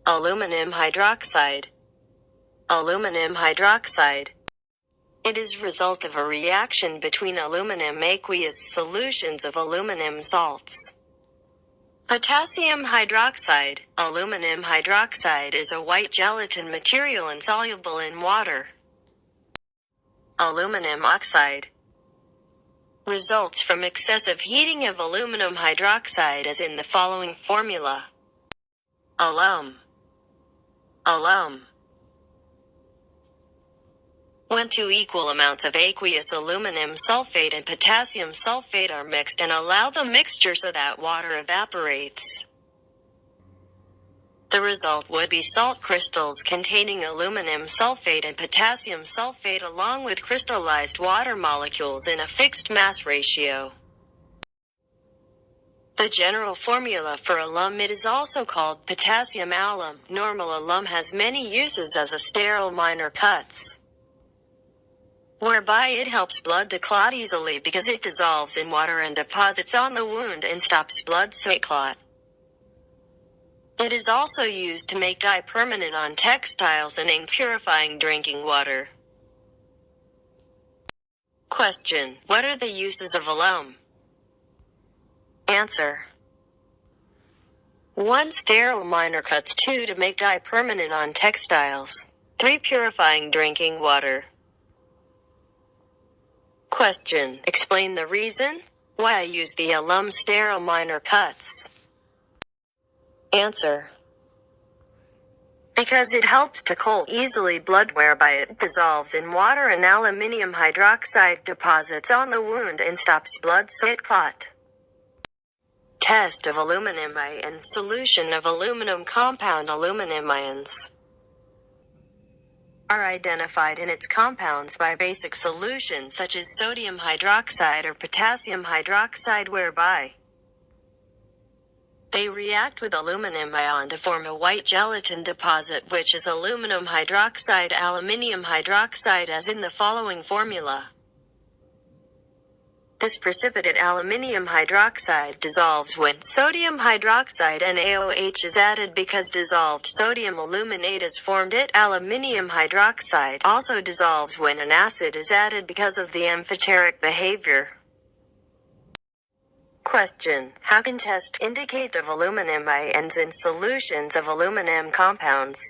Aluminum hydroxide. Aluminum hydroxide. It is a result of a reaction between aluminum aqueous solutions of aluminum salts. Potassium hydroxide. Aluminum hydroxide is a white gelatin material insoluble in water. Aluminum oxide. Results from excessive heating of aluminum hydroxide as in the following formula. Alum. Alum. When two equal amounts of aqueous aluminum sulfate and potassium sulfate are mixed and allow the mixture so that water evaporates, the result would be salt crystals containing aluminum sulfate and potassium sulfate along with crystallized water molecules in a fixed mass ratio. The general formula for alum, it is also called potassium alum. Normal alum has many uses as a sterile minor cuts, whereby it helps blood to clot easily because it dissolves in water and deposits on the wound and stops blood to clot. It is also used to make dye permanent on textiles and in purifying drinking water. Question: what are the uses of alum? Answer: 1. Sterile minor cuts. 2. To make dye permanent on textiles. 3. Purifying drinking water. Question: explain the reason why I use the alum sterile minor cuts. Answer: because it helps to cool easily blood whereby it dissolves in water and aluminium hydroxide deposits on the wound and stops blood so it clot. Test of aluminum ion. Solution of aluminum compound. Aluminum ions are identified in its compounds by basic solutions such as sodium hydroxide or potassium hydroxide, whereby they react with aluminum ion to form a white gelatin deposit which is aluminum hydroxide, aluminium hydroxide, as in the following formula. This precipitate aluminium hydroxide dissolves when sodium hydroxide NaOH is added because dissolved sodium aluminate is formed. Aluminium hydroxide also dissolves when an acid is added because of the amphoteric behavior. Question: how can test indicate of aluminum ions in solutions of aluminum compounds?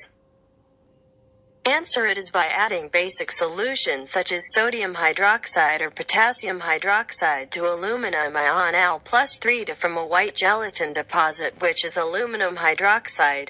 Answer: it is by adding basic solutions such as sodium hydroxide or potassium hydroxide to aluminum ion Al+3 to form a white gelatin deposit which is aluminum hydroxide.